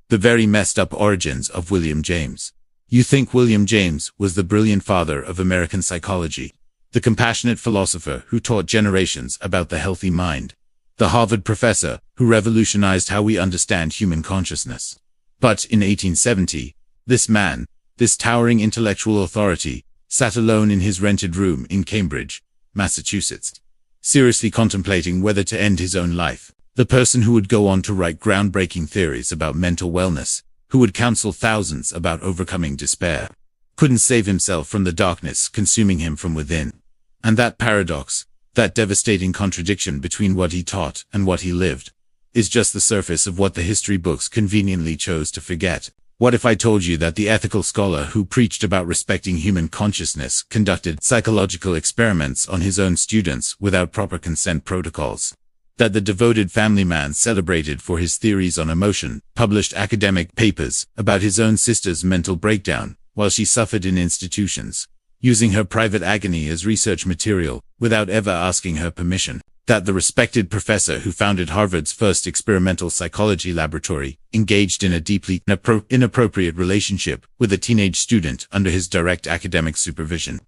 The very messed up origins of William James. You think William James was the brilliant father of American psychology, the compassionate philosopher who taught generations about the healthy mind, the Harvard professor who revolutionized how we understand human consciousness. But in 1870, this man, this towering intellectual authority, sat alone in his rented room in Cambridge, Massachusetts, seriously contemplating whether to end his own life. The person who would go on to write groundbreaking theories about mental wellness, who would counsel thousands about overcoming despair, couldn't save himself from the darkness consuming him from within. And that paradox, that devastating contradiction between what he taught and what he lived, is just the surface of what the history books conveniently chose to forget. What if I told you that the ethical scholar who preached about respecting human consciousness conducted psychological experiments on his own students without proper consent protocols? That the devoted family man celebrated for his theories on emotion, published academic papers about his own sister's mental breakdown while she suffered in institutions, using her private agony as research material without ever asking her permission? That the respected professor who founded Harvard's first experimental psychology laboratory engaged in a deeply inappropriate relationship with a teenage student under his direct academic supervision?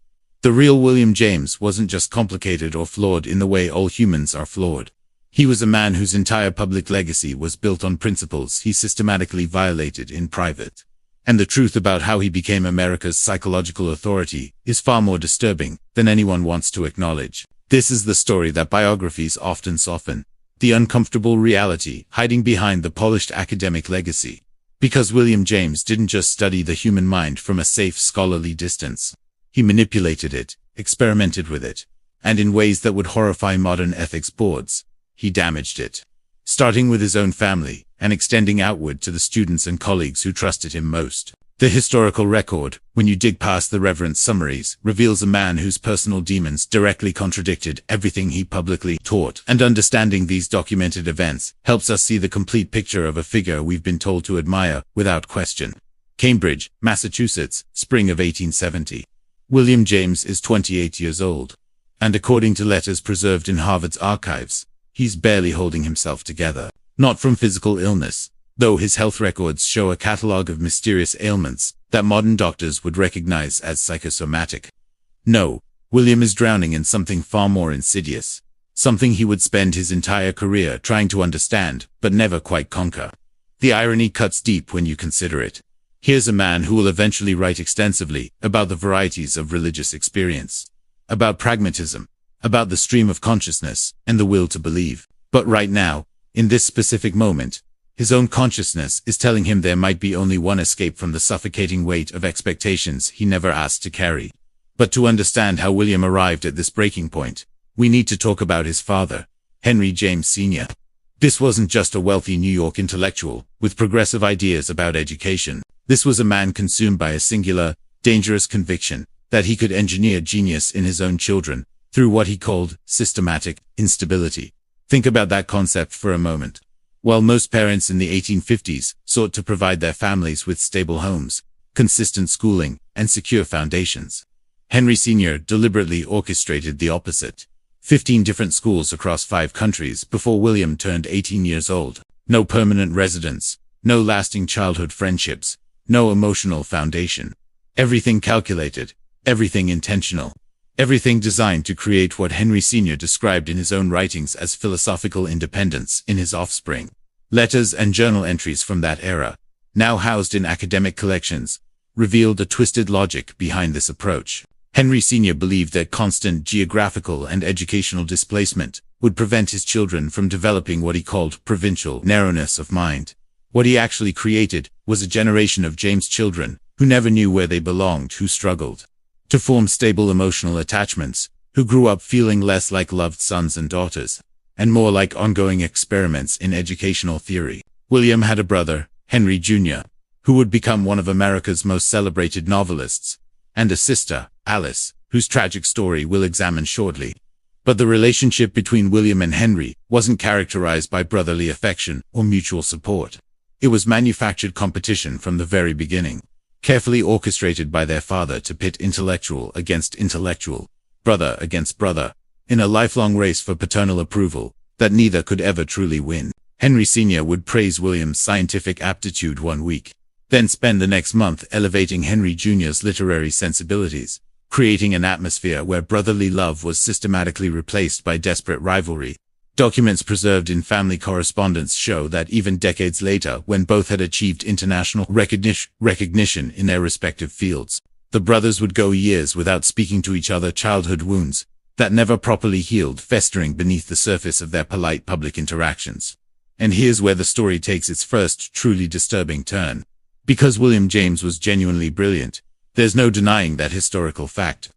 The real William James wasn't just complicated or flawed in the way all humans are flawed. He was a man whose entire public legacy was built on principles he systematically violated in private. And the truth about how he became America's psychological authority is far more disturbing than anyone wants to acknowledge. This is the story that biographies often soften, the uncomfortable reality hiding behind the polished academic legacy. Because William James didn't just study the human mind from a safe scholarly distance. He manipulated it, experimented with it, and in ways that would horrify modern ethics boards, he damaged it. Starting with his own family, and extending outward to the students and colleagues who trusted him most. The historical record, when you dig past the reverent summaries, reveals a man whose personal demons directly contradicted everything he publicly taught. And understanding these documented events helps us see the complete picture of a figure we've been told to admire without question. Cambridge, Massachusetts, spring of 1870. William James is 28 years old. And according to letters preserved in Harvard's archives, he's barely holding himself together. Not from physical illness, though his health records show a catalogue of mysterious ailments that modern doctors would recognize as psychosomatic. No, William is drowning in something far more insidious, something he would spend his entire career trying to understand, but never quite conquer. The irony cuts deep when you consider it. Here's a man who will eventually write extensively about the varieties of religious experience, about pragmatism, about the stream of consciousness, and the will to believe. But right now, in this specific moment, his own consciousness is telling him there might be only one escape from the suffocating weight of expectations he never asked to carry. But to understand how William arrived at this breaking point, we need to talk about his father, Henry James Sr. This wasn't just a wealthy New York intellectual with progressive ideas about education. This was a man consumed by a singular, dangerous conviction that he could engineer genius in his own children through what he called systematic instability. Think about that concept for a moment. While most parents in the 1850s sought to provide their families with stable homes, consistent schooling, and secure foundations, Henry Sr. deliberately orchestrated the opposite. 15 different schools across 5 countries before William turned 18 years old. No permanent residence, no lasting childhood friendships, no emotional foundation. Everything calculated, everything intentional. Everything designed to create what Henry Sr. described in his own writings as philosophical independence in his offspring. Letters and journal entries from that era, now housed in academic collections, revealed a twisted logic behind this approach. Henry Sr. believed that constant geographical and educational displacement would prevent his children from developing what he called provincial narrowness of mind. What he actually created was a generation of James children who never knew where they belonged, who struggled to form stable emotional attachments, who grew up feeling less like loved sons and daughters, and more like ongoing experiments in educational theory. William had a brother, Henry Jr., who would become one of America's most celebrated novelists, and a sister, Alice, whose tragic story we'll examine shortly. But the relationship between William and Henry wasn't characterized by brotherly affection or mutual support. It was manufactured competition from the very beginning, carefully orchestrated by their father to pit intellectual against intellectual, brother against brother, in a lifelong race for paternal approval that neither could ever truly win. Henry Sr. would praise William's scientific aptitude one week, then spend the next month elevating Henry Jr.'s literary sensibilities, creating an atmosphere where brotherly love was systematically replaced by desperate rivalry. Documents preserved in family correspondence show that even decades later, when both had achieved international recognition in their respective fields, the brothers would go years without speaking to each other. Childhood wounds that never properly healed, festering beneath the surface of their polite public interactions. And here's where the story takes its first truly disturbing turn. Because William James was genuinely brilliant, there's no denying that historical fact.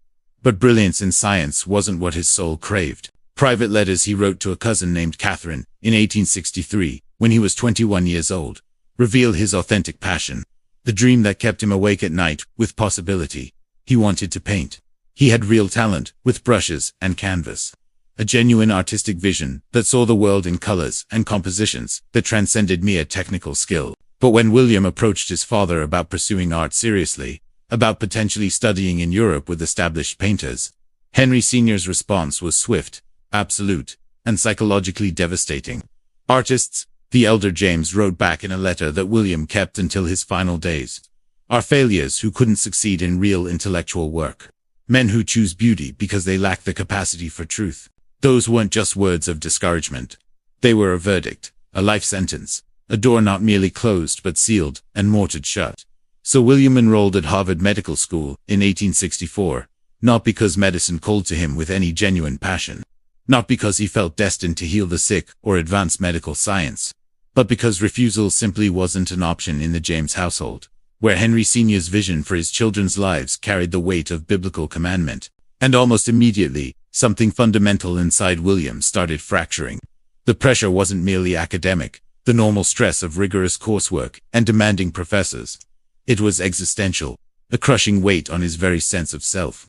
But brilliance in science wasn't what his soul craved. Private letters he wrote to a cousin named Catherine in 1863, when he was 21 years old, reveal his authentic passion. The dream that kept him awake at night with possibility. He wanted to paint. He had real talent with brushes and canvas. A genuine artistic vision that saw the world in colors and compositions that transcended mere technical skill. But when William approached his father about pursuing art seriously, about potentially studying in Europe with established painters, Henry Sr.'s response was swift, absolute, and psychologically devastating. Artists, the elder James wrote back in a letter that William kept until his final days, are failures who couldn't succeed in real intellectual work. Men who choose beauty because they lack the capacity for truth. Those weren't just words of discouragement. They were a verdict, a life sentence, a door not merely closed but sealed and mortared shut. So William enrolled at Harvard Medical School in 1864, not because medicine called to him with any genuine passion, not because he felt destined to heal the sick or advance medical science, but because refusal simply wasn't an option in the James household, where Henry Sr.'s vision for his children's lives carried the weight of biblical commandment. And almost immediately, something fundamental inside William started fracturing. The pressure wasn't merely academic, the normal stress of rigorous coursework and demanding professors. It was existential, a crushing weight on his very sense of self.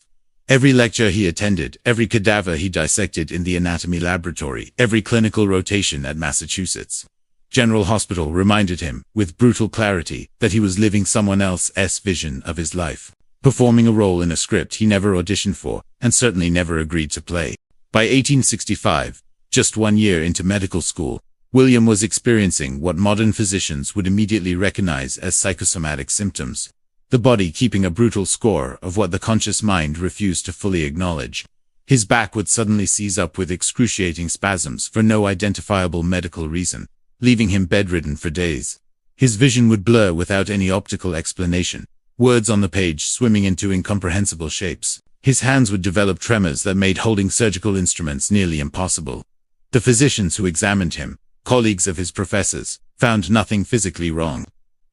Every lecture he attended, every cadaver he dissected in the anatomy laboratory, every clinical rotation at Massachusetts General Hospital reminded him, with brutal clarity, that he was living someone else's vision of his life, performing a role in a script he never auditioned for, and certainly never agreed to play. By 1865, just 1 year into medical school, William was experiencing what modern physicians would immediately recognize as psychosomatic symptoms. The body keeping a brutal score of what the conscious mind refused to fully acknowledge. His back would suddenly seize up with excruciating spasms for no identifiable medical reason, leaving him bedridden for days. His vision would blur without any optical explanation, words on the page swimming into incomprehensible shapes. His hands would develop tremors that made holding surgical instruments nearly impossible. The physicians who examined him, colleagues of his professors, found nothing physically wrong.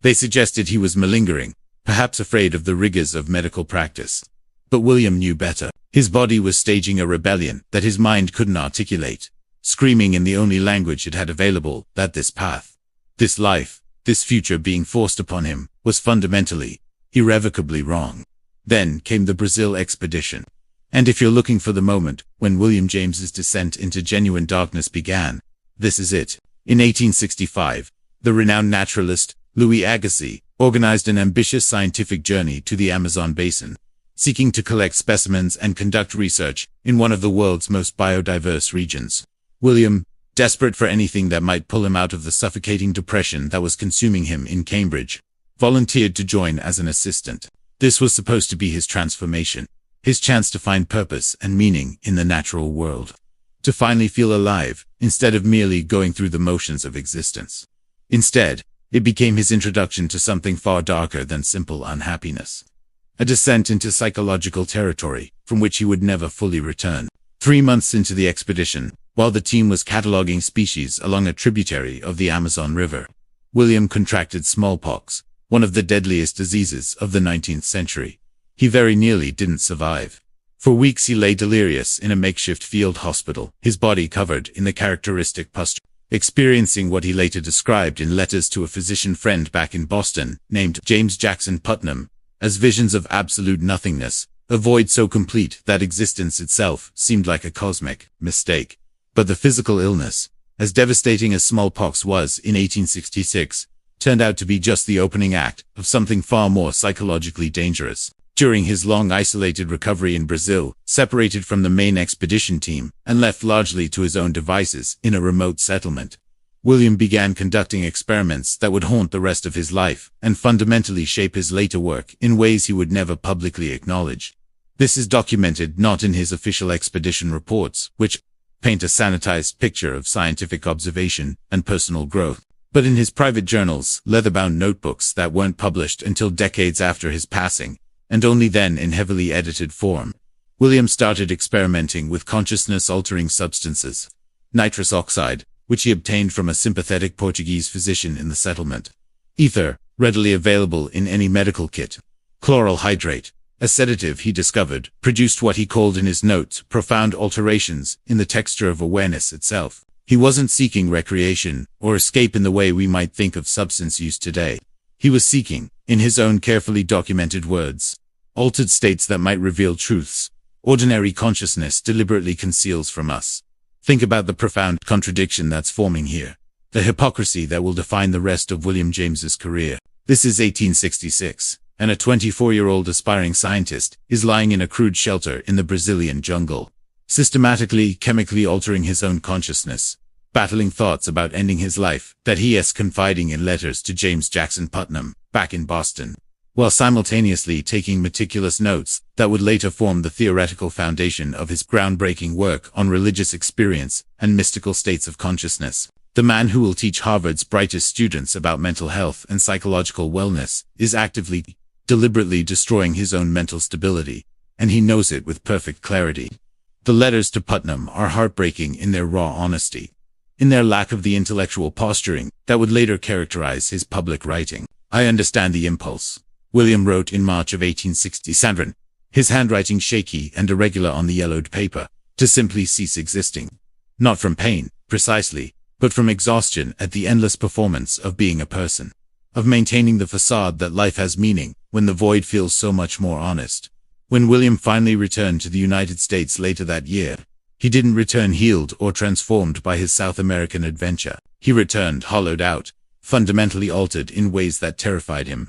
They suggested he was malingering, perhaps afraid of the rigors of medical practice. But William knew better. His body was staging a rebellion that his mind couldn't articulate, screaming in the only language it had available that this path, this life, this future being forced upon him, was fundamentally, irrevocably wrong. Then came the Brazil expedition. And if you're looking for the moment when William James's descent into genuine darkness began, this is it. In 1865, the renowned naturalist, Louis Agassiz, organized an ambitious scientific journey to the Amazon basin, seeking to collect specimens and conduct research in one of the world's most biodiverse regions. William, desperate for anything that might pull him out of the suffocating depression that was consuming him in Cambridge, volunteered to join as an assistant. This was supposed to be his transformation, his chance to find purpose and meaning in the natural world, to finally feel alive instead of merely going through the motions of existence. Instead, it became his introduction to something far darker than simple unhappiness. A descent into psychological territory from which he would never fully return. 3 months into the expedition, while the team was cataloging species along a tributary of the Amazon River, William contracted smallpox, one of the deadliest diseases of the 19th century. He very nearly didn't survive. For weeks he lay delirious in a makeshift field hospital, his body covered in the characteristic pustule, experiencing what he later described in letters to a physician friend back in Boston, named James Jackson Putnam, as visions of absolute nothingness, a void so complete that existence itself seemed like a cosmic mistake. But the physical illness, as devastating as smallpox was in 1866, turned out to be just the opening act of something far more psychologically dangerous. During his long isolated recovery in Brazil, separated from the main expedition team, and left largely to his own devices in a remote settlement, William began conducting experiments that would haunt the rest of his life and fundamentally shape his later work in ways he would never publicly acknowledge. This is documented not in his official expedition reports, which paint a sanitized picture of scientific observation and personal growth, but in his private journals, leather-bound notebooks that weren't published until decades after his passing, and only then in heavily edited form. William started experimenting with consciousness-altering substances. Nitrous oxide, which he obtained from a sympathetic Portuguese physician in the settlement. Ether, readily available in any medical kit. Chloral hydrate, a sedative he discovered, produced what he called in his notes profound alterations in the texture of awareness itself. He wasn't seeking recreation or escape in the way we might think of substance use today. He was seeking, in his own carefully documented words, altered states that might reveal truths ordinary consciousness deliberately conceals from us. Think about the profound contradiction that's forming here. The hypocrisy that will define the rest of William James's career. This is 1866, and a 24-year-old aspiring scientist is lying in a crude shelter in the Brazilian jungle, systematically, chemically altering his own consciousness, battling thoughts about ending his life that he is confiding in letters to James Jackson Putnam, back in Boston, while simultaneously taking meticulous notes that would later form the theoretical foundation of his groundbreaking work on religious experience and mystical states of consciousness. The man who will teach Harvard's brightest students about mental health and psychological wellness is actively, deliberately destroying his own mental stability, and he knows it with perfect clarity. The letters to Putnam are heartbreaking in their raw honesty, in their lack of the intellectual posturing that would later characterize his public writing. "I understand the impulse," William wrote in March of 1867, his handwriting shaky and irregular on the yellowed paper, to simply cease existing. Not from pain, precisely, but from exhaustion at the endless performance of being a person, of maintaining the facade that life has meaning when the void feels so much more honest. When William finally returned to the United States later that year, he didn't return healed or transformed by his South American adventure. He returned hollowed out, fundamentally altered in ways that terrified him,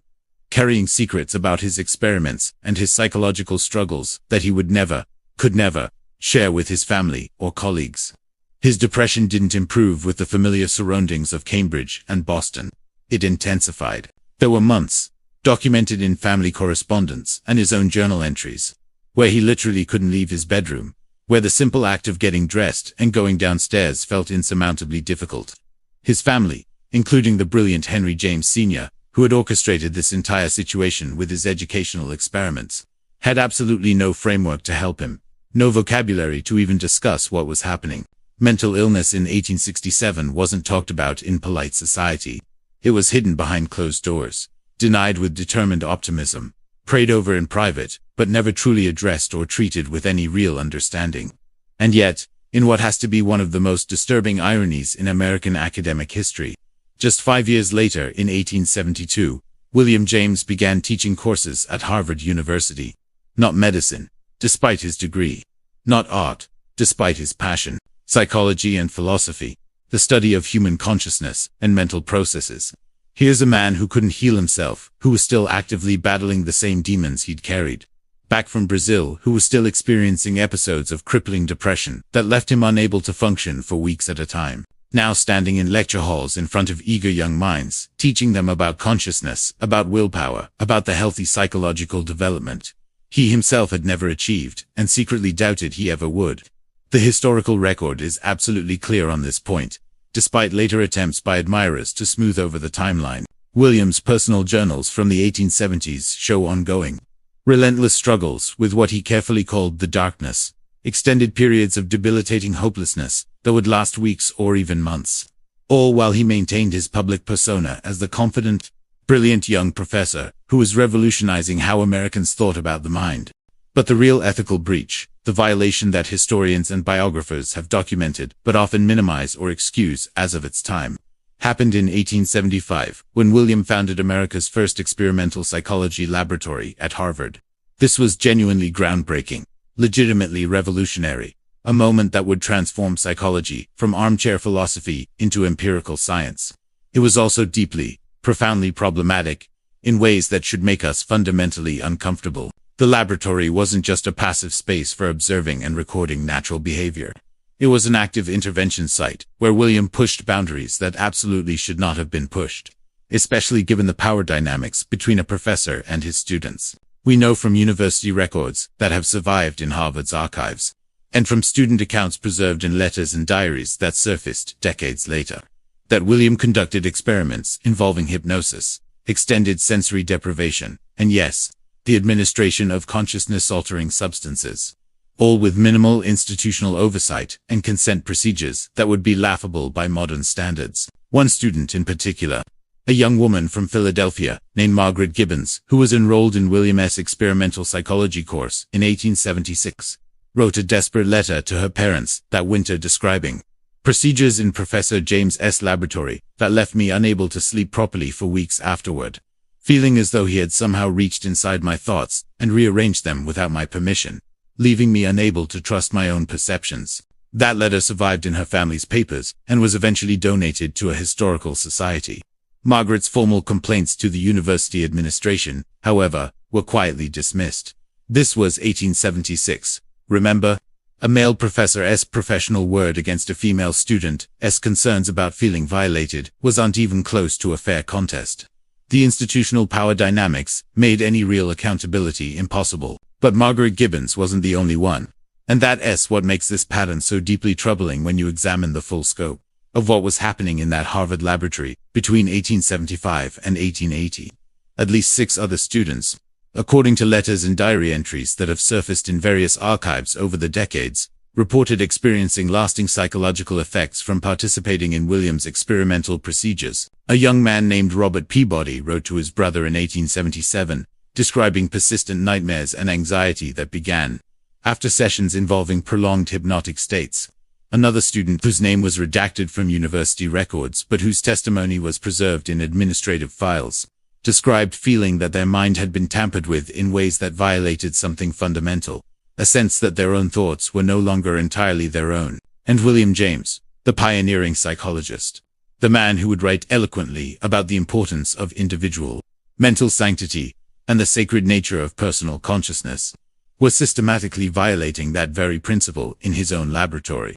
carrying secrets about his experiments and his psychological struggles that he would never, could never, share with his family or colleagues. His depression didn't improve with the familiar surroundings of Cambridge and Boston. It intensified. There were months, documented in family correspondence and his own journal entries, where he literally couldn't leave his bedroom, where the simple act of getting dressed and going downstairs felt insurmountably difficult. His family, including the brilliant Henry James Sr., who had orchestrated this entire situation with his educational experiments, had absolutely no framework to help him, no vocabulary to even discuss what was happening. Mental illness in 1867 wasn't talked about in polite society. It was hidden behind closed doors, denied with determined optimism, prayed over in private, but never truly addressed or treated with any real understanding. And yet, in what has to be one of the most disturbing ironies in American academic history, just 5 years later, in 1872, William James began teaching courses at Harvard University. Not medicine, despite his degree. Not art, despite his passion. Psychology and philosophy, the study of human consciousness and mental processes. Here's a man who couldn't heal himself, who was still actively battling the same demons he'd carried. Back from Brazil, who was still experiencing episodes of crippling depression that left him unable to function for weeks at a time. Now standing in lecture halls in front of eager young minds, teaching them about consciousness, about willpower, about the healthy psychological development he himself had never achieved and secretly doubted he ever would. The historical record is absolutely clear on this point, despite later attempts by admirers to smooth over the timeline. William's personal journals from the 1870s show ongoing, relentless struggles with what he carefully called the darkness, extended periods of debilitating hopelessness that would last weeks or even months, all while he maintained his public persona as the confident, brilliant young professor who was revolutionizing how Americans thought about the mind. But the real ethical breach, the violation that historians and biographers have documented but often minimize or excuse as of its time, happened in 1875 when William founded America's first experimental psychology laboratory at Harvard. This was genuinely groundbreaking, legitimately revolutionary, a moment that would transform psychology from armchair philosophy into empirical science. It was also deeply, profoundly problematic, in ways that should make us fundamentally uncomfortable. The laboratory wasn't just a passive space for observing and recording natural behavior. It was an active intervention site, where William pushed boundaries that absolutely should not have been pushed, especially given the power dynamics between a professor and his students. We know from university records that have survived in Harvard's archives, and from student accounts preserved in letters and diaries that surfaced decades later, that William conducted experiments involving hypnosis, extended sensory deprivation, and yes, the administration of consciousness-altering substances, all with minimal institutional oversight and consent procedures that would be laughable by modern standards. One student in particular, a young woman from Philadelphia named Margaret Gibbons, who was enrolled in William's experimental psychology course in 1876, wrote a desperate letter to her parents that winter describing procedures in Professor James S. laboratory that left me unable to sleep properly for weeks afterward, feeling as though he had somehow reached inside my thoughts and rearranged them without my permission, leaving me unable to trust my own perceptions. That letter survived in her family's papers and was eventually donated to a historical society. Margaret's formal complaints to the university administration, however, were quietly dismissed. This was 1876. Remember? A male professor's professional word against a female student's concerns about feeling violated wasn't even close to a fair contest. The institutional power dynamics made any real accountability impossible. But Margaret Gibbons wasn't the only one. And that's what makes this pattern so deeply troubling when you examine the full scope of what was happening in that Harvard laboratory between 1875 and 1880. At least 6 other students, according to letters and diary entries that have surfaced in various archives over the decades, reported experiencing lasting psychological effects from participating in William's experimental procedures. A young man named Robert Peabody wrote to his brother in 1877, describing persistent nightmares and anxiety that began after sessions involving prolonged hypnotic states. Another student, whose name was redacted from university records but whose testimony was preserved in administrative files, described feeling that their mind had been tampered with in ways that violated something fundamental, a sense that their own thoughts were no longer entirely their own. And William James, the pioneering psychologist, the man who would write eloquently about the importance of individual mental sanctity and the sacred nature of personal consciousness, was systematically violating that very principle in his own laboratory,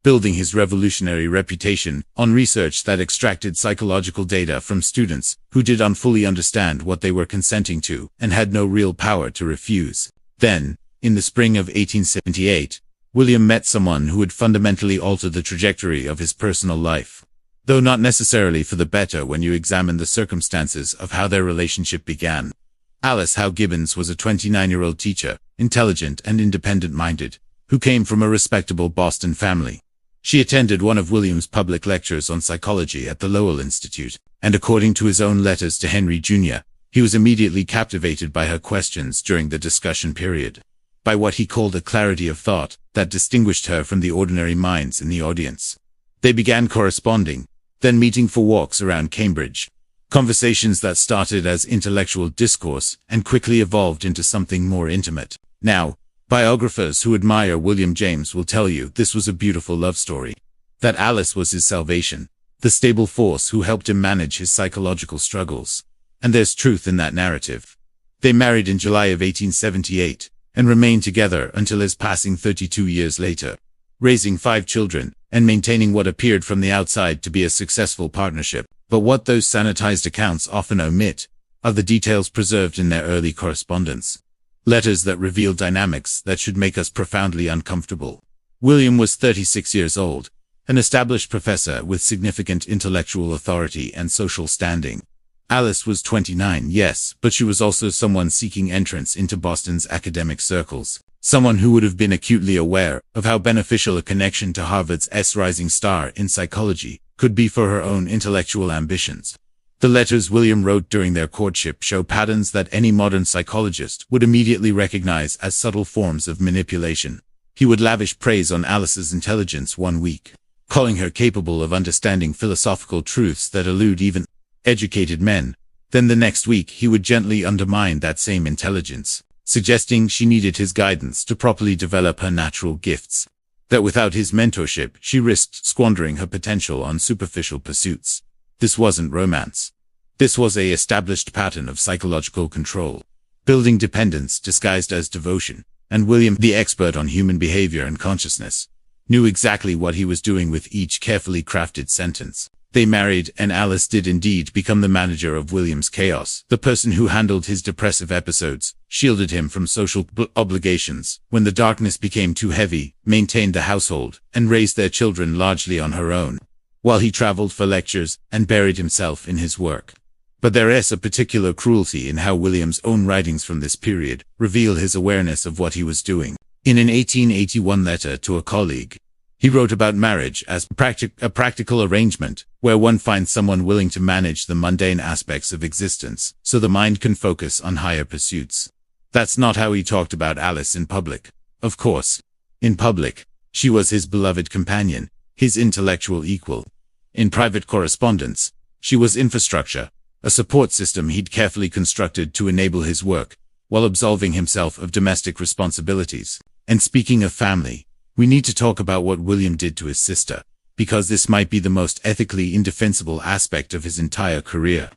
building his revolutionary reputation on research that extracted psychological data from students who didn't fully understand what they were consenting to and had no real power to refuse. Then, in the spring of 1878, William met someone who would fundamentally alter the trajectory of his personal life, though not necessarily for the better when you examine the circumstances of how their relationship began. Alice Howe Gibbons was a 29-year-old teacher, intelligent and independent-minded, who came from a respectable Boston family. She attended one of William's public lectures on psychology at the Lowell Institute, and according to his own letters to Henry Jr., he was immediately captivated by her questions during the discussion period, by what he called a clarity of thought that distinguished her from the ordinary minds in the audience. They began corresponding, then meeting for walks around Cambridge, conversations that started as intellectual discourse and quickly evolved into something more intimate. Now, biographers who admire William James will tell you this was a beautiful love story, that Alice was his salvation, the stable force who helped him manage his psychological struggles. And there's truth in that narrative. They married in July of 1878 and remained together until his passing 32 years later, raising 5 children and maintaining what appeared from the outside to be a successful partnership. But what those sanitized accounts often omit are the details preserved in their early correspondence. Letters that reveal dynamics that should make us profoundly uncomfortable. William was 36 years old, an established professor with significant intellectual authority and social standing. Alice was 29, yes, but she was also someone seeking entrance into Boston's academic circles, someone who would have been acutely aware of how beneficial a connection to Harvard's rising star in psychology could be for her own intellectual ambitions. The letters William wrote during their courtship show patterns that any modern psychologist would immediately recognize as subtle forms of manipulation. He would lavish praise on Alice's intelligence one week, calling her capable of understanding philosophical truths that elude even educated men. Then the next week he would gently undermine that same intelligence, suggesting she needed his guidance to properly develop her natural gifts, that without his mentorship she risked squandering her potential on superficial pursuits. This wasn't romance. This was a established pattern of psychological control, building dependence disguised as devotion. And William, the expert on human behavior and consciousness, knew exactly what he was doing with each carefully crafted sentence. They married, and Alice did indeed become the manager of William's chaos, the person who handled his depressive episodes, shielded him from social obligations when the darkness became too heavy, maintained the household, and raised their children largely on her own, while he traveled for lectures and buried himself in his work. But there is a particular cruelty in how William's own writings from this period reveal his awareness of what he was doing. In an 1881 letter to a colleague, he wrote about marriage as a practical arrangement where one finds someone willing to manage the mundane aspects of existence so the mind can focus on higher pursuits. That's not how he talked about Alice in public. Of course, in public, she was his beloved companion, his intellectual equal. In private correspondence, she was infrastructure, a support system he'd carefully constructed to enable his work, while absolving himself of domestic responsibilities. And speaking of family, we need to talk about what William did to his sister, because this might be the most ethically indefensible aspect of his entire career.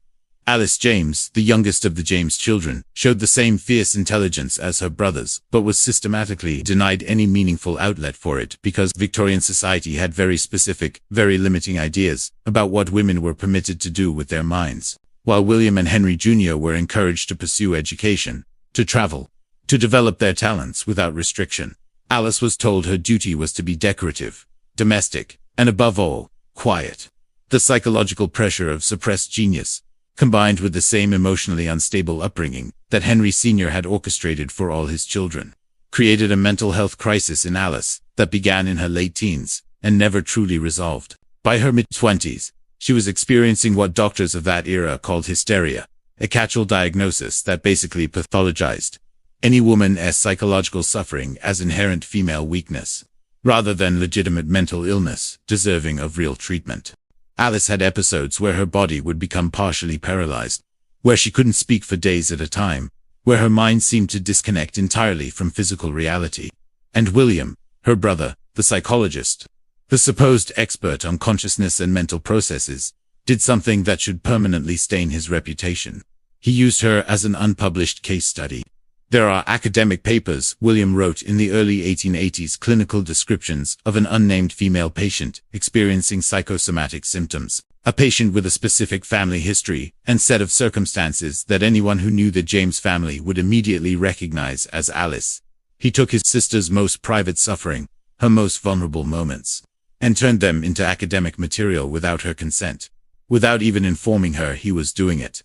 Alice James, the youngest of the James children, showed the same fierce intelligence as her brothers, but was systematically denied any meaningful outlet for it because Victorian society had very specific, very limiting ideas about what women were permitted to do with their minds, while William and Henry Jr. were encouraged to pursue education, to travel, to develop their talents without restriction. Alice was told her duty was to be decorative, domestic, and above all, quiet. The psychological pressure of suppressed genius, combined with the same emotionally unstable upbringing that Henry Sr. had orchestrated for all his children, created a mental health crisis in Alice that began in her late teens and never truly resolved. By her mid-20s, she was experiencing what doctors of that era called hysteria, a catch-all diagnosis that basically pathologized any woman's psychological suffering as inherent female weakness, rather than legitimate mental illness deserving of real treatment. Alice had episodes where her body would become partially paralyzed, where she couldn't speak for days at a time, where her mind seemed to disconnect entirely from physical reality. And William, her brother, the psychologist, the supposed expert on consciousness and mental processes, did something that should permanently stain his reputation. He used her as an unpublished case study. There are academic papers William wrote in the early 1880s, clinical descriptions of an unnamed female patient experiencing psychosomatic symptoms, a patient with a specific family history and set of circumstances that anyone who knew the James family would immediately recognize as Alice. He took his sister's most private suffering, her most vulnerable moments, and turned them into academic material without her consent, without even informing her he was doing it,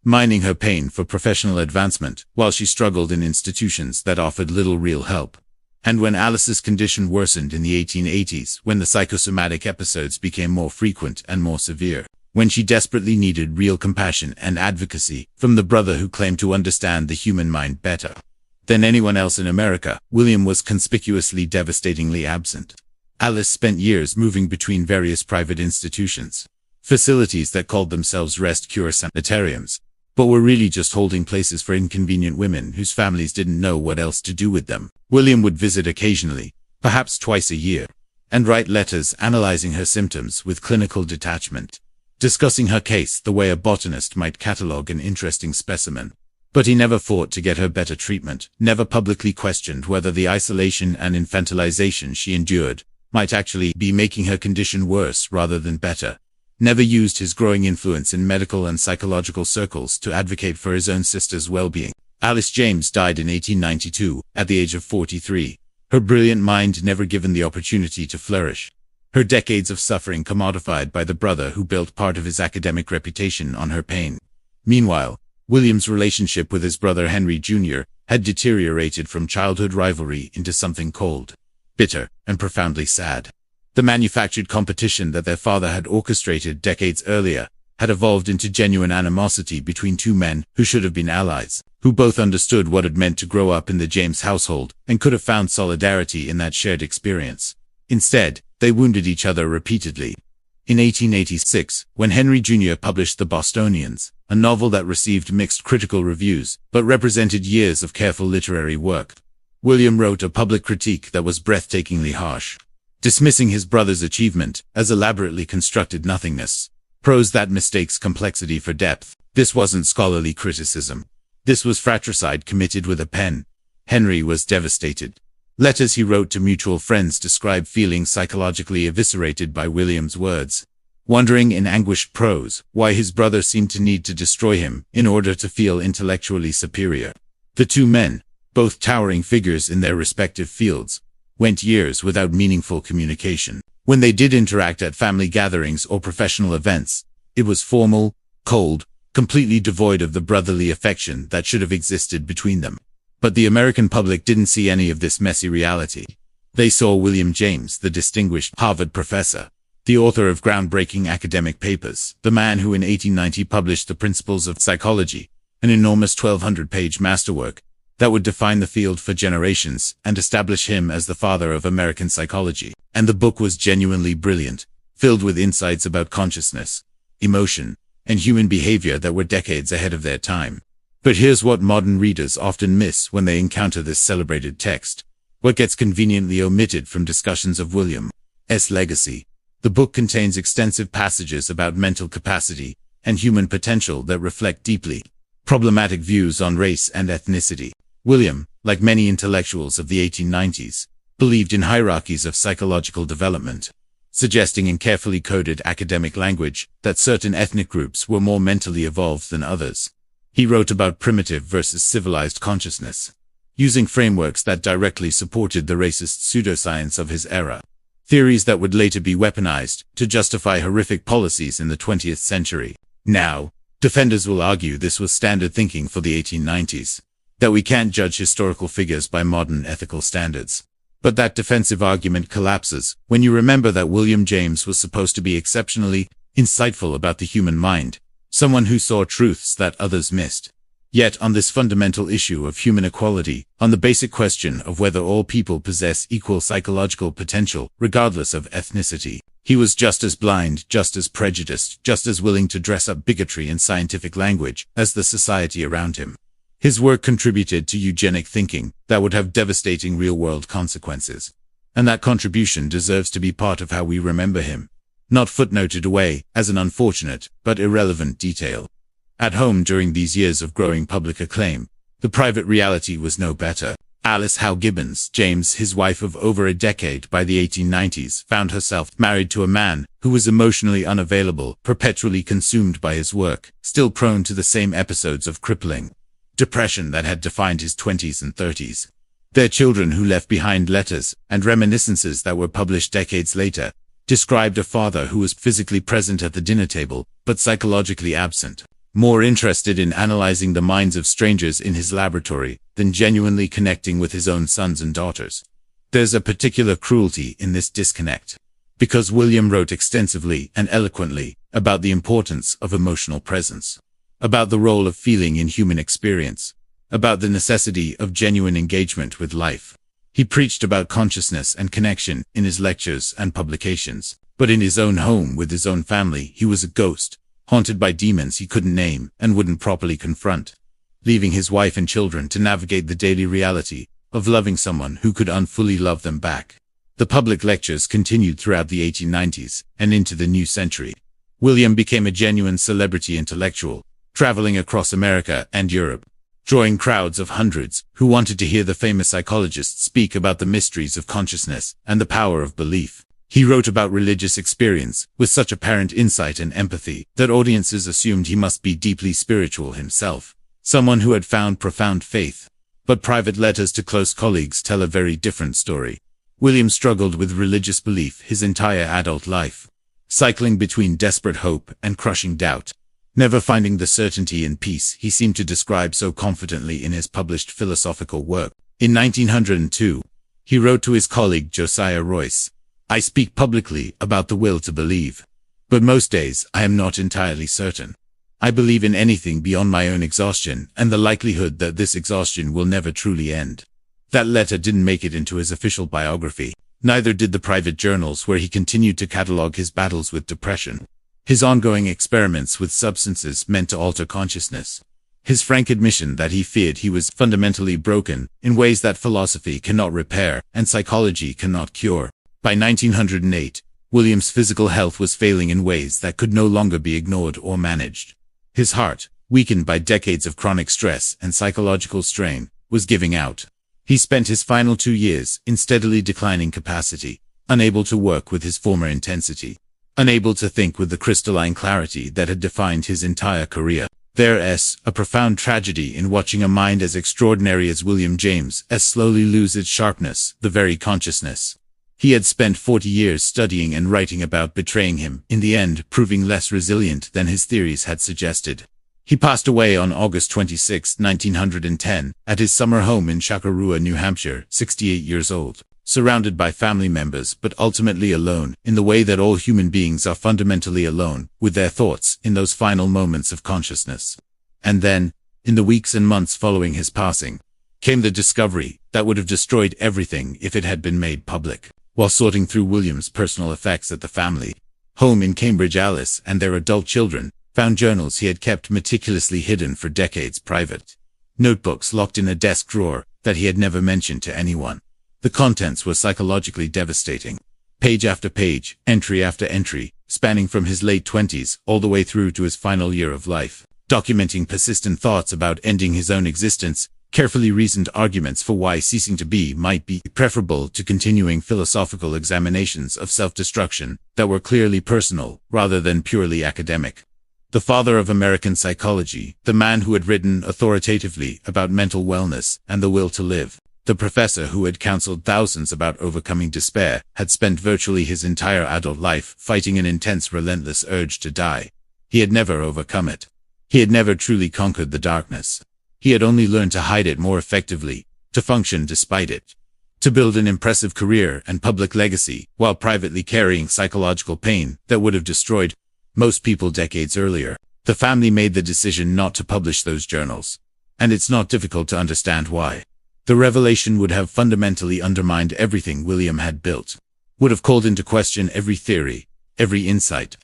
mining her pain for professional advancement while she struggled in institutions that offered little real help. And when Alice's condition worsened in the 1880s, when the psychosomatic episodes became more frequent and more severe, when she desperately needed real compassion and advocacy from the brother who claimed to understand the human mind better than anyone else in America, William was conspicuously devastatingly absent. Alice spent years moving between various private institutions, facilities that called themselves rest cure sanitariums, but were really just holding places for inconvenient women whose families didn't know what else to do with them. William would visit occasionally, perhaps twice a year, and write letters analyzing her symptoms with clinical detachment, discussing her case the way a botanist might catalogue an interesting specimen. But he never fought to get her better treatment, never publicly questioned whether the isolation and infantilization she endured might actually be making her condition worse rather than better. Never used his growing influence in medical and psychological circles to advocate for his own sister's well-being. Alice James died in 1892, at the age of 43, her brilliant mind never given the opportunity to flourish, her decades of suffering commodified by the brother who built part of his academic reputation on her pain. Meanwhile, William's relationship with his brother Henry Jr. had deteriorated from childhood rivalry into something cold, bitter, and profoundly sad. The manufactured competition that their father had orchestrated decades earlier had evolved into genuine animosity between two men who should have been allies, who both understood what it meant to grow up in the James household and could have found solidarity in that shared experience. Instead, they wounded each other repeatedly. In 1886, when Henry Jr. published The Bostonians, a novel that received mixed critical reviews but represented years of careful literary work, William wrote a public critique that was breathtakingly harsh, dismissing his brother's achievement as elaborately constructed nothingness, prose that mistakes complexity for depth. This wasn't scholarly criticism. This was fratricide committed with a pen. Henry was devastated. Letters he wrote to mutual friends describe feeling psychologically eviscerated by William's words, wondering in anguished prose why his brother seemed to need to destroy him in order to feel intellectually superior. The two men, both towering figures in their respective fields, went years without meaningful communication. When they did interact at family gatherings or professional events, it was formal, cold, completely devoid of the brotherly affection that should have existed between them. But the American public didn't see any of this messy reality. They saw William James, the distinguished Harvard professor, the author of groundbreaking academic papers, the man who in 1890 published The Principles of Psychology, an enormous 1,200-page masterwork that would define the field for generations and establish him as the father of American psychology. And the book was genuinely brilliant, filled with insights about consciousness, emotion, and human behavior that were decades ahead of their time. But here's what modern readers often miss when they encounter this celebrated text, what gets conveniently omitted from discussions of William's legacy. The book contains extensive passages about mental capacity and human potential that reflect deeply problematic views on race and ethnicity. William, like many intellectuals of the 1890s, believed in hierarchies of psychological development, suggesting in carefully coded academic language that certain ethnic groups were more mentally evolved than others. He wrote about primitive versus civilized consciousness, using frameworks that directly supported the racist pseudoscience of his era, theories that would later be weaponized to justify horrific policies in the 20th century. Now, defenders will argue this was standard thinking for the 1890s, that we can't judge historical figures by modern ethical standards. But that defensive argument collapses when you remember that William James was supposed to be exceptionally insightful about the human mind, someone who saw truths that others missed. Yet on this fundamental issue of human equality, on the basic question of whether all people possess equal psychological potential, regardless of ethnicity, he was just as blind, just as prejudiced, just as willing to dress up bigotry in scientific language as the society around him. His work contributed to eugenic thinking that would have devastating real-world consequences. And that contribution deserves to be part of how we remember him, not footnoted away as an unfortunate but irrelevant detail. At home during these years of growing public acclaim, the private reality was no better. Alice Howe Gibbons, James, his wife of over a decade by the 1890s, found herself married to a man who was emotionally unavailable, perpetually consumed by his work, still prone to the same episodes of crippling depression that had defined his 20s and 30s. Their children, who left behind letters and reminiscences that were published decades later, described a father who was physically present at the dinner table, but psychologically absent, more interested in analyzing the minds of strangers in his laboratory than genuinely connecting with his own sons and daughters. There's a particular cruelty in this disconnect, because William wrote extensively and eloquently about the importance of emotional presence, about the role of feeling in human experience, about the necessity of genuine engagement with life. He preached about consciousness and connection in his lectures and publications, but in his own home with his own family he was a ghost, haunted by demons he couldn't name and wouldn't properly confront, leaving his wife and children to navigate the daily reality of loving someone who could unfully love them back. The public lectures continued throughout the 1890s and into the new century. William became a genuine celebrity intellectual, traveling across America and Europe, drawing crowds of hundreds who wanted to hear the famous psychologist speak about the mysteries of consciousness and the power of belief. He wrote about religious experience with such apparent insight and empathy that audiences assumed he must be deeply spiritual himself, someone who had found profound faith. But private letters to close colleagues tell a very different story. William struggled with religious belief his entire adult life, cycling between desperate hope and crushing doubt, never finding the certainty and peace he seemed to describe so confidently in his published philosophical work. In 1902, he wrote to his colleague Josiah Royce, "I speak publicly about the will to believe, but most days I am not entirely certain. I believe in anything beyond my own exhaustion and the likelihood that this exhaustion will never truly end." That letter didn't make it into his official biography. Neither did the private journals where he continued to catalog his battles with depression, his ongoing experiments with substances meant to alter consciousness, his frank admission that he feared he was fundamentally broken in ways that philosophy cannot repair and psychology cannot cure. By 1908, William's physical health was failing in ways that could no longer be ignored or managed. His heart, weakened by decades of chronic stress and psychological strain, was giving out. He spent his final 2 years in steadily declining capacity, unable to work with his former intensity, unable to think with the crystalline clarity that had defined his entire career. There's a profound tragedy in watching a mind as extraordinary as William James as slowly lose its sharpness, the very consciousness. He had spent 40 years studying and writing about betraying him, in the end proving less resilient than his theories had suggested. He passed away on August 26, 1910, at his summer home in Chakarua, New Hampshire, 68 years old, surrounded by family members but ultimately alone, in the way that all human beings are fundamentally alone, with their thoughts, in those final moments of consciousness. And then, in the weeks and months following his passing, came the discovery that would have destroyed everything if it had been made public. While sorting through William's personal effects at the family home in Cambridge, Alice and their adult children found journals he had kept meticulously hidden for decades private. Notebooks locked in a desk drawer that he had never mentioned to anyone. The contents were psychologically devastating. Page after page, entry after entry, spanning from his late 20s all the way through to his final year of life, documenting persistent thoughts about ending his own existence, carefully reasoned arguments for why ceasing to be might be preferable to continuing philosophical examinations of self-destruction that were clearly personal rather than purely academic. The father of American psychology, the man who had written authoritatively about mental wellness and the will to live, the professor who had counseled thousands about overcoming despair, had spent virtually his entire adult life fighting an intense, relentless urge to die. He had never overcome it. He had never truly conquered the darkness. He had only learned to hide it more effectively, to function despite it, to build an impressive career and public legacy while privately carrying psychological pain that would have destroyed most people decades earlier. The family made the decision not to publish those journals, and it's not difficult to understand why. The revelation would have fundamentally undermined everything William had built, would have called into question every theory, every insight,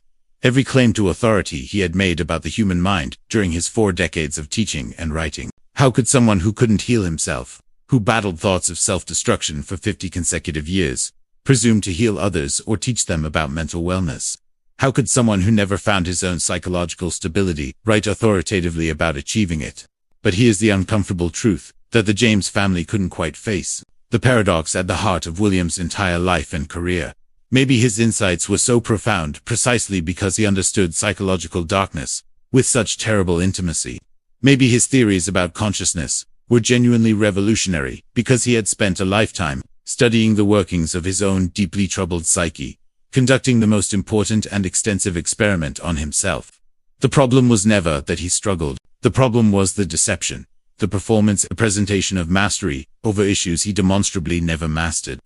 every claim to authority he had made about the human mind during his 4 decades of teaching and writing. How could someone who couldn't heal himself, who battled thoughts of self-destruction for 50 consecutive years, presume to heal others or teach them about mental wellness? How could someone who never found his own psychological stability write authoritatively about achieving it? But here's the uncomfortable truth that the James family couldn't quite face, the paradox at the heart of William's entire life and career. Maybe his insights were so profound precisely because he understood psychological darkness with such terrible intimacy. Maybe his theories about consciousness were genuinely revolutionary because he had spent a lifetime studying the workings of his own deeply troubled psyche, conducting the most important and extensive experiment on himself. The problem was never that he struggled. The problem was the deception, the performance, the presentation of mastery over issues he demonstrably never mastered.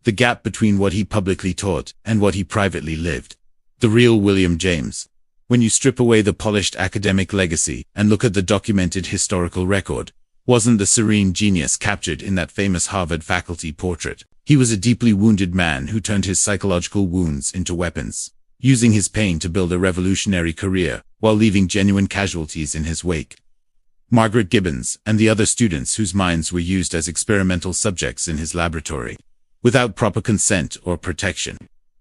The gap between what he publicly taught and what he privately lived. The real William James. When you strip away the polished academic legacy and look at the documented historical record, wasn't the serene genius captured in that famous Harvard faculty portrait. He was a deeply wounded man who turned his psychological wounds into weapons, using his pain to build a revolutionary career while leaving genuine casualties in his wake. Margaret Gibbons and the other students whose minds were used as experimental subjects in his laboratory, without proper consent or protection.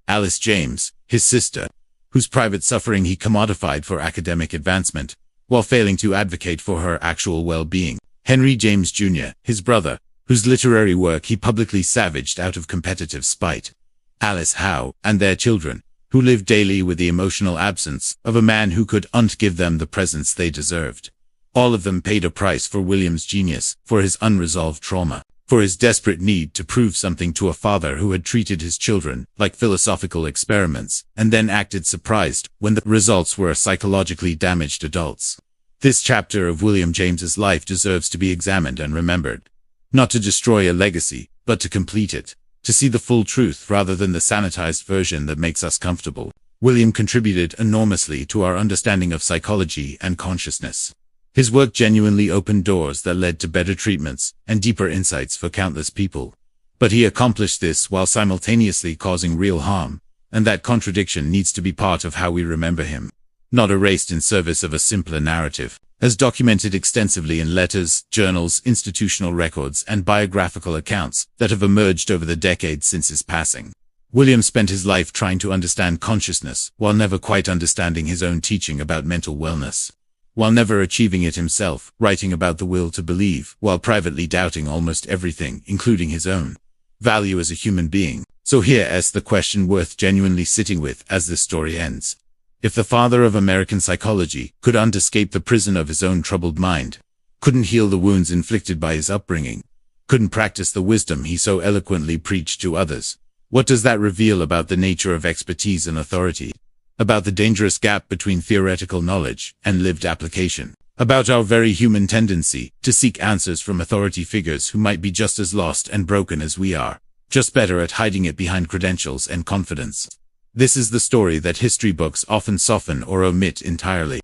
Alice James, his sister, whose private suffering he commodified for academic advancement, while failing to advocate for her actual well-being. Henry James Jr., his brother, whose literary work he publicly savaged out of competitive spite. Alice Howe, and their children, who lived daily with the emotional absence of a man who couldn't give them the presents they deserved. All of them paid a price for William's genius, for his unresolved trauma, for his desperate need to prove something to a father who had treated his children like philosophical experiments, and then acted surprised when the results were psychologically damaged adults. This chapter of William James's life deserves to be examined and remembered. Not to destroy a legacy, but to complete it. To see the full truth rather than the sanitized version that makes us comfortable. William contributed enormously to our understanding of psychology and consciousness. His work genuinely opened doors that led to better treatments and deeper insights for countless people. But he accomplished this while simultaneously causing real harm, and that contradiction needs to be part of how we remember him. Not erased in service of a simpler narrative, as documented extensively in letters, journals, institutional records, and biographical accounts that have emerged over the decades since his passing. William spent his life trying to understand consciousness while never quite understanding his own teaching about mental wellness. while never achieving it himself, writing about the will to believe, while privately doubting almost everything, including his own value as a human being. So here's the question worth genuinely sitting with as this story ends. If the father of American psychology couldn't escape the prison of his own troubled mind, couldn't heal the wounds inflicted by his upbringing, couldn't practice the wisdom he so eloquently preached to others, what does that reveal about the nature of expertise and authority? About the dangerous gap between theoretical knowledge and lived application? About our very human tendency to seek answers from authority figures who might be just as lost and broken as we are, just better at hiding it behind credentials and confidence? This is the story that history books often soften or omit entirely.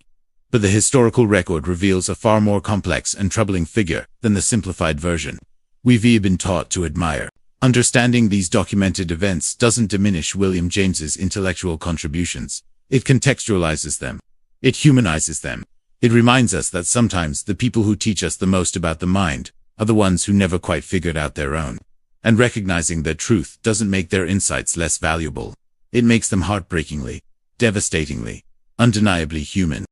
But the historical record reveals a far more complex and troubling figure than the simplified version we've been taught to admire. Understanding these documented events doesn't diminish William James's intellectual contributions. It contextualizes them. It humanizes them. It reminds us that sometimes the people who teach us the most about the mind are the ones who never quite figured out their own. And recognizing that truth doesn't make their insights less valuable. It makes them heartbreakingly, devastatingly, undeniably human.